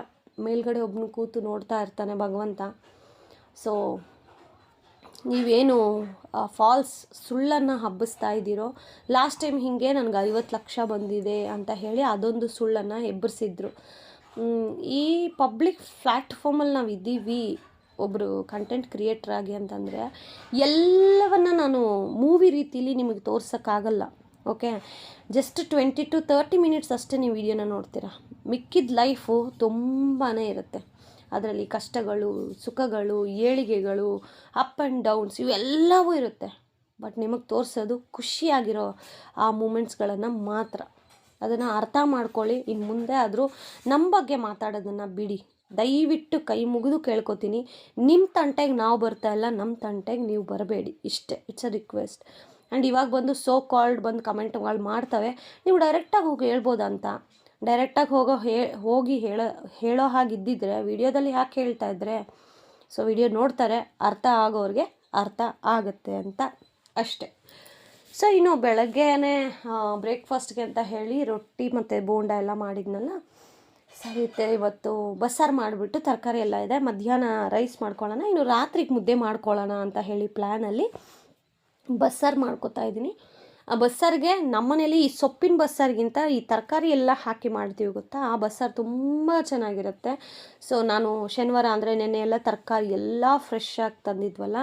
ಮೇಲ್ಗಡೆ ಒಬ್ಬನು ಕೂತು ನೋಡ್ತಾ ಇರ್ತಾನೆ ಭಗವಂತ. ಸೊ ನೀವೇನು ಫಾಲ್ಸ್ ಸುಳ್ಳನ್ನು ಹಬ್ಬಿಸ್ತಾ ಇದ್ದೀರೋ, ಲಾಸ್ಟ್ ಟೈಮ್ ಹೀಗೆ ನನಗೆ 50 ಲಕ್ಷ ಬಂದಿದೆ ಅಂತ ಹೇಳಿ ಅದೊಂದು ಸುಳ್ಳನ್ನು ಎಬ್ಬರಿಸಿದ್ರು. ಈ ಪಬ್ಲಿಕ್ ಪ್ಲ್ಯಾಟ್ಫಾರ್ಮಲ್ಲಿ ನಾವು ಇದ್ದೀವಿ ಒಬ್ಬರು ಕಂಟೆಂಟ್ ಕ್ರಿಯೇಟ್ರ್ ಆಗಿ ಅಂತಂದರೆ ಎಲ್ಲವನ್ನು ನಾನು ಮೂವಿ ರೀತಿಲಿ ನಿಮಗೆ ತೋರ್ಸೋಕ್ಕಾಗಲ್ಲ. ಓಕೆ, ಜಸ್ಟ್ 20 to 30 ಮಿನಿಟ್ಸ್ ಅಷ್ಟೇ ನೀವು ವಿಡಿಯೋನ ನೋಡ್ತೀರಾ. ಮಿಕ್ಕಿದ ಲೈಫು ತುಂಬಾ ಇರುತ್ತೆ. ಅದರಲ್ಲಿ ಕಷ್ಟಗಳು, ಸುಖಗಳು, ಏಳಿಗೆಗಳು, ಅಪ್ ಆ್ಯಂಡ್ ಡೌನ್ಸ್ ಇವೆಲ್ಲವೂ ಇರುತ್ತೆ. ಬಟ್ ನಿಮಗೆ ತೋರಿಸೋದು ಖುಷಿಯಾಗಿರೋ ಆ ಮೂಮೆಂಟ್ಸ್ಗಳನ್ನು ಮಾತ್ರ. ಅದನ್ನು ಅರ್ಥ ಮಾಡ್ಕೊಳ್ಳಿ. ಇನ್ನು ಮುಂದೆ ಆದರೂ ನಮ್ಮ ಬಗ್ಗೆ ಮಾತಾಡೋದನ್ನು ಬಿಡಿ. ದಯವಿಟ್ಟು ಕೈ ಮುಗಿದು ಕೇಳ್ಕೊತೀನಿ, ನಿಮ್ಮ ತಂಟೆಗೆ ನಾವು ಬರ್ತಾ ಇಲ್ಲ, ನಮ್ಮ ತಂಟೆಗೆ ನೀವು ಬರಬೇಡಿ. ಇಷ್ಟೇ, ಇಟ್ಸ್ ಅ ರಿಕ್ವೆಸ್ಟ್. ಆ್ಯಂಡ್ ಇವಾಗ ಬಂದು ಸೋ ಕಾಲ್ಡ್ ಬಂದು ಕಮೆಂಟ್ಗಳು ಮಾಡ್ತವೆ, ನೀವು ಡೈರೆಕ್ಟಾಗಿ ಹೋಗಿ ಹೇಳ್ಬೋದಂತ. ಡೈರೆಕ್ಟಾಗಿ ಹೋಗಿ ಹೇಳೋ ಹಾಗಿದ್ದಿದ್ರೆ ವಿಡಿಯೋದಲ್ಲಿ ಯಾಕೆ ಹೇಳ್ತಾ ಇದ್ದರೆ? ಸೊ ವಿಡಿಯೋ ನೋಡ್ತಾರೆ, ಅರ್ಥ ಆಗೋರಿಗೆ ಅರ್ಥ ಆಗುತ್ತೆ ಅಂತ ಅಷ್ಟೆ. ಸೊ ಇನ್ನು ಬೆಳಗ್ಗೆನೇ ಬ್ರೇಕ್ಫಾಸ್ಟ್ಗೆ ಅಂತ ಹೇಳಿ ರೊಟ್ಟಿ ಮತ್ತು ಬೋಂಡ ಎಲ್ಲ ಮಾಡಿದ್ನಲ್ಲ, ಸರಿತೆ ಇವತ್ತು ಬಸ್ಸಾರು ಮಾಡಿಬಿಟ್ಟು ತರಕಾರಿ ಎಲ್ಲ ಇದೆ, ಮಧ್ಯಾಹ್ನ ರೈಸ್ ಮಾಡ್ಕೊಳ್ಳೋಣ, ಇನ್ನು ರಾತ್ರಿಗೆ ಮುದ್ದೆ ಮಾಡ್ಕೊಳ್ಳೋಣ ಅಂತ ಹೇಳಿ ಪ್ಲ್ಯಾನಲ್ಲಿ ಬಸ್ಸಾರು ಮಾಡ್ಕೊತಾ ಇದ್ದೀನಿ. ಆ ಬಸ್ಸಾರಿಗೆ ನಮ್ಮನೇಲಿ ಈ ಸೊಪ್ಪಿನ ಬಸ್ಸಾರಿಗಿಂತ ಈ ತರಕಾರಿ ಎಲ್ಲ ಹಾಕಿ ಮಾಡ್ತೀವಿ ಗೊತ್ತಾ, ಆ ಬಸ್ಸಾರು ತುಂಬ ಚೆನ್ನಾಗಿರುತ್ತೆ. ಸೊ ನಾನು ಶನಿವಾರ ಅಂದರೆ ನೆನ್ನೆ ಎಲ್ಲ ತರಕಾರಿ ಎಲ್ಲ ಫ್ರೆಶ್ ಆಗಿ ತಂದಿದ್ವಲ್ಲ,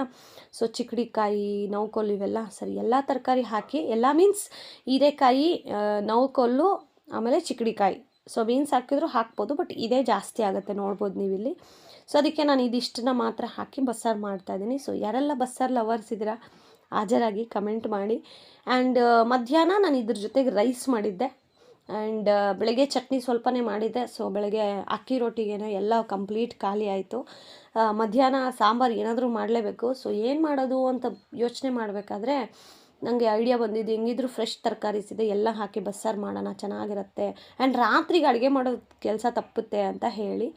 ಸೊ ಚಿಕ್ಕಡಿಕಾಯಿ, ನೌಕೊಲ್ಲು ಇವೆಲ್ಲ ಸರಿ ಎಲ್ಲ ತರಕಾರಿ ಹಾಕಿ, ಎಲ್ಲ ಮೀನ್ಸ್ ಹೀರೆಕಾಯಿ, ನೌಕೊಲ್ಲು, ಆಮೇಲೆ ಚಿಕ್ಕಡಿಕಾಯಿ. ಸೊ ಬೀನ್ಸ್ ಹಾಕಿದ್ರು ಹಾಕ್ಬೋದು, ಬಟ್ ಇದೇ ಜಾಸ್ತಿ ಆಗುತ್ತೆ, ನೋಡ್ಬೋದು ನೀವಿಲ್ಲಿ. ಸೊ ಅದಕ್ಕೆ ನಾನು ಇದಿಷ್ಟನ್ನ ಮಾತ್ರ ಹಾಕಿ ಬಸ್ಸಾರು ಮಾಡ್ತಾಯಿದ್ದೀನಿ. ಸೊ ಯಾರೆಲ್ಲ ಬಸ್ಸಾರು ಲವರ್ಸ್ ಇದ್ದೀರಾ ಹಾಜರಾಗಿ ಕಮೆಂಟ್ ಮಾಡಿ. ಆ್ಯಂಡ್ ಮಧ್ಯಾಹ್ನ ನಾನು ಇದ್ರ ಜೊತೆಗೆ ರೈಸ್ ಮಾಡಿದ್ದೆ. ಆ್ಯಂಡ್ ಬೆಳಗ್ಗೆ ಚಟ್ನಿ ಸ್ವಲ್ಪನೇ ಮಾಡಿದ್ದೆ. ಸೊ ಬೆಳಗ್ಗೆ ಅಕ್ಕಿ ರೊಟ್ಟಿಗೇನೆ ಎಲ್ಲ ಕಂಪ್ಲೀಟ್ ಖಾಲಿ ಆಯಿತು. ಮಧ್ಯಾಹ್ನ ಸಾಂಬಾರು ಏನಾದರೂ ಮಾಡಲೇಬೇಕು. ಸೊ ಏನು ಮಾಡೋದು ಅಂತ ಯೋಚನೆ ಮಾಡಬೇಕಾದ್ರೆ ನನಗೆ ಐಡಿಯಾ ಬಂದಿದ್ದು, ಹೆಂಗಿದ್ರು ಫ್ರೆಶ್ ತರಕಾರೀಸ್ ಇದೆ, ಎಲ್ಲ ಹಾಕಿ ಬಸ್ಸಾರು ಮಾಡೋಣ, ಚೆನ್ನಾಗಿರುತ್ತೆ. ಆ್ಯಂಡ್ ರಾತ್ರಿಗೆ ಅಡುಗೆ ಮಾಡೋದು ಕೆಲಸ ತಪ್ಪುತ್ತೆ ಅಂತ ಹೇಳಿ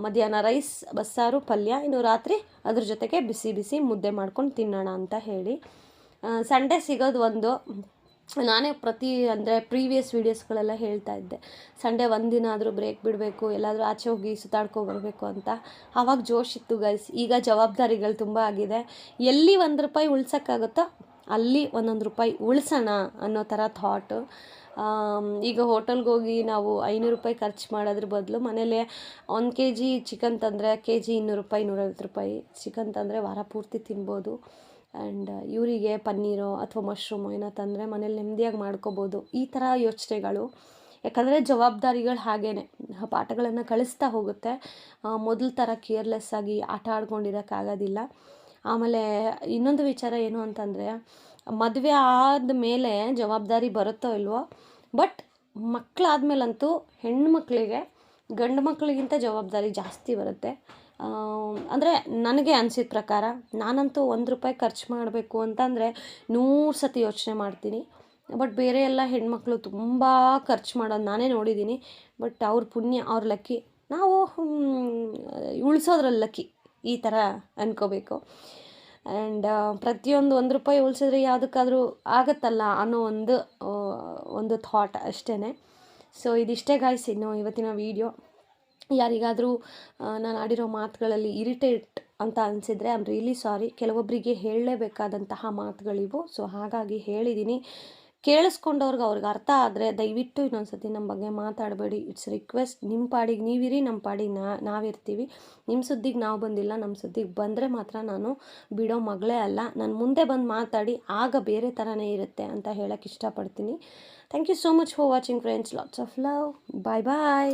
ಮಧ್ಯಾಹ್ನ ರೈಸ್, ಬಸ್ಸಾರು, ಪಲ್ಯ, ಇನ್ನು ರಾತ್ರಿ ಅದ್ರ ಜೊತೆಗೆ ಬಿಸಿ ಬಿಸಿ ಮುದ್ದೆ ಮಾಡ್ಕೊಂಡು ತಿನ್ನೋಣ ಅಂತ ಹೇಳಿ. ಸಂಡೇ ಸಿಗೋದು ಒಂದು, ನಾನೇ ಅಂದರೆ ಪ್ರೀವಿಯಸ್ ವೀಡಿಯೋಸ್ಗಳೆಲ್ಲ ಹೇಳ್ತಾ ಇದ್ದೆ, ಸಂಡೇ ಒಂದಿನ ಆದರೂ ಬ್ರೇಕ್ ಬಿಡಬೇಕು, ಎಲ್ಲಾದರೂ ಆಚೆ ಹೋಗಿ ಸುತ್ತಾಡ್ಕೊಬರ್ಬೇಕು ಅಂತ. ಆವಾಗ ಜೋಶ್ ಇತ್ತು ಗೈಸ್. ಈಗ ಜವಾಬ್ದಾರಿಗಳು ತುಂಬ ಆಗಿದೆ. ಎಲ್ಲಿ ₹1 ಉಳ್ಸೋಕ್ಕಾಗುತ್ತೋ ಅಲ್ಲಿ ₹1 ಉಳಿಸೋಣ ಅನ್ನೋ ಥರ ಥಾಟು. ಈಗ ಹೋಟೆಲ್ಗೆ ಹೋಗಿ ನಾವು ₹500 ಖರ್ಚು ಮಾಡೋದ್ರ ಬದಲು ಮನೇಲೆ 1 kg ಚಿಕನ್ ತಂದರೆ kg ₹200, ₹150 ಚಿಕನ್ ತಂದರೆ ವಾರ ಪೂರ್ತಿ ತಿನ್ಬೋದು. ಆ್ಯಂಡ್ ಇವರಿಗೆ ಪನ್ನೀರೋ ಅಥವಾ ಮಶ್ರೂಮೋ ಏನೋ ತಂದರೆ ಮನೇಲಿ ನೆಮ್ಮದಿಯಾಗಿ ಮಾಡ್ಕೋಬೋದು. ಈ ಥರ ಯೋಚನೆಗಳು. ಯಾಕಂದರೆ ಜವಾಬ್ದಾರಿಗಳು ಹಾಗೇ ಪಾಠಗಳನ್ನು ಕಳಿಸ್ತಾ ಹೋಗುತ್ತೆ. ಮೊದಲ ಥರ ಕೇರ್ಲೆಸ್ ಆಗಿ ಆಟ ಆಡ್ಕೊಂಡಿರೋಕ್ಕಾಗೋದಿಲ್ಲ. ಆಮೇಲೆ ಇನ್ನೊಂದು ವಿಚಾರ ಏನು ಅಂತಂದರೆ, ಮದುವೆ ಆದ ಮೇಲೆ ಜವಾಬ್ದಾರಿ ಬರುತ್ತೋ ಇಲ್ವೋ, ಬಟ್ ಮಕ್ಕಳಾದ್ಮೇಲಂತೂ ಹೆಣ್ಮಕ್ಳಿಗೆ ಗಂಡು ಮಕ್ಕಳಿಗಿಂತ ಜವಾಬ್ದಾರಿ ಜಾಸ್ತಿ ಬರುತ್ತೆ. ಅಂದರೆ ನನಗೆ ಅನಿಸಿದ ಪ್ರಕಾರ ನಾನಂತೂ ₹1 ಖರ್ಚು ಮಾಡಬೇಕು ಅಂತಂದರೆ 100 ಸತಿ ಯೋಚನೆ ಮಾಡ್ತೀನಿ. ಬಟ್ ಬೇರೆ ಎಲ್ಲ ಹೆಣ್ಮಕ್ಳು ತುಂಬ ಖರ್ಚು ಮಾಡೋದು ನಾನೇ ನೋಡಿದ್ದೀನಿ. ಬಟ್ ಅವ್ರ ಪುಣ್ಯ, ಅವ್ರ ಲಕ್ಕಿ. ನಾವು ಉಳಿಸೋದ್ರಲ್ಲಿ ಲಕ್ಕಿ, ಈ ಥರ ಅಂದ್ಕೋಬೇಕು. ಆ್ಯಂಡ್ ಪ್ರತಿಯೊಂದು ₹1 ಉಳಿಸಿದ್ರೆ ಯಾವುದಕ್ಕಾದರೂ ಆಗುತ್ತಲ್ಲ ಅನ್ನೋ ಒಂದು ಥಾಟ್ ಅಷ್ಟೇ. ಸೊ ಇದಿಷ್ಟೇ ಗಾಯ್ಸ್ ಇನ್ನು ಇವತ್ತಿನ ವೀಡಿಯೋ. ಯಾರಿಗಾದರೂ ನಾನು ಆಡಿರೋ ಮಾತುಗಳಲ್ಲಿ ಇರಿಟೇಟ್ ಅಂತ ಅನಿಸಿದರೆ ಐ ಆಮ್ ರಿಯಲಿ ಸಾರಿ. ಕೆಲವೊಬ್ಬರಿಗೆ ಹೇಳಲೇಬೇಕಾದಂತಹ ಮಾತುಗಳಿವು. ಸೊ ಹಾಗಾಗಿ ಹೇಳಿದ್ದೀನಿ. ಕೇಳಿಸ್ಕೊಂಡವ್ರಿಗೆ ಅವ್ರಿಗೆ ಅರ್ಥ ಆದರೆ ದಯವಿಟ್ಟು ಇನ್ನೊಂದು ಸತಿ ನಮ್ಮ ಬಗ್ಗೆ ಮಾತಾಡಬೇಡಿ. It's request. ನಿಮ್ಮ ಪಾಡಿಗೆ ನೀವಿರಿ, ನಮ್ಮ ಪಾಡಿಗೆ ನಾವಿರ್ತೀವಿ. ನಿಮ್ಮ ಸುದ್ದಿಗೆ ನಾವು ಬಂದಿಲ್ಲ, ನಮ್ಮ ಸುದ್ದಿಗೆ ಬಂದರೆ ಮಾತ್ರ ನಾನು ಬಿಡೋ ಮಗಳೇ ಅಲ್ಲ. ನಾನು ಮುಂದೆ ಬಂದು ಮಾತಾಡಿ ಆಗ ಬೇರೆ ಥರನೇ ಇರುತ್ತೆ ಅಂತ ಹೇಳೋಕ್ಕೆ ಇಷ್ಟಪಡ್ತೀನಿ. Thank you so much for watching friends. Lots of love. Bye bye.